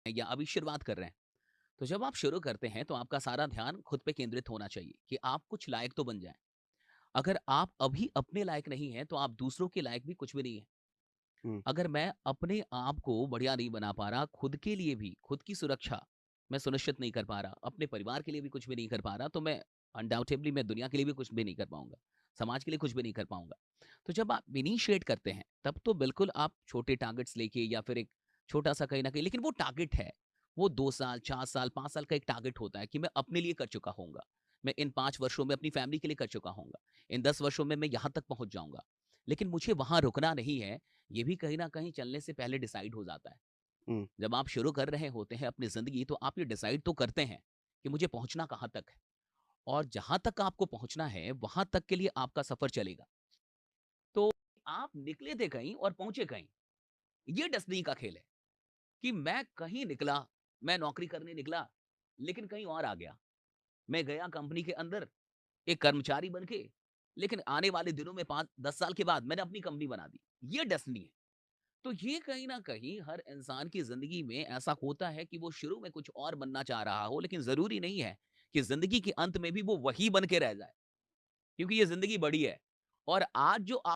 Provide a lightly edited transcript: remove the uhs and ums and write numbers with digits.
या अभी शुरुआत कर रहे हैं, तो जब आप शुरू करते हैं तो आपका सारा ध्यान खुद पे केंद्रित होना चाहिए कि आप कुछ लायक तो बन जाएँ। अगर आप अभी अपने लायक नहीं हैं, तो आप दूसरों के लायक भी कुछ भी नहीं हैं। हुँ, अगर मैं अपने आप को बढ़िया नहीं बना पा रहा, खुद के लिए भी, खुद की सुरक्षा मैं सुनिश्चित नहीं कर पा रहा, अपने परिवार के लिए भी कुछ भी नहीं कर पा रहा, तो मैं अनडाउटेबली मैं दुनिया के लिए भी कुछ भी नहीं कर पाऊँगा, समाज के लिए कुछ भी नहीं कर पाऊँगा। तो जब आप इनिशिएट करते हैं, तब तो बिल्कुल आप छोटे टारगेट्स लेके या फिर एक छोटा-सा कहीं न कहीं, लेकिन वो टारगेट है, वो 2 साल, 4 साल, 5 साल का एक टारगेट होता है कि मैं अपने लिए कर चुका होऊँगा। मैं इन 5 वर्षों में अपनी फैमिली के लिए कर चुका होऊँगा। इन 10 वर्षों में मैं यहाँ तक पहुँच जाऊँगा। लेकिन मुझे वहाँ रुकना नहीं है, ये भी कहीं न कहीं चलने से पहले डिसाइड हो जाता है। हुँ, जब आप शुरू कर रहे होते हैं अपनी ज़िंदगी, तो आप ये डिसाइड तो करते हैं कि मुझे पहुँचना कहाँ तक है, और जहाँ तक आपको पहुँचना है, वहाँ तक के लिए आपका सफ़र चलेगा। तो आप निकले थे कहीं और पहुँचे कहीं, ये डेस्टिनी का खेल है कि मैं कहीं निकला, मैं नौकरी करने निकला, लेकिन कहीं और आ गया। मैं गया कंपनी के अंदर एक कर्मचारी बन के, लेकिन आने वाले दिनों में 5-10 साल के बाद मैंने अपनी कंपनी बना दी। ये डेस्टिनी है। तो ये कहीं न कहीं हर इंसान की ज़िंदगी में ऐसा होता है कि वो शुरू में कुछ और बनना चाह रहा हो, लेकिन ज़रूरी नहीं है कि ज़िंदगी के अंत में भी वो वही बन के रह जाए, क्योंकि ये ज़िंदगी बड़ी है। और आज जो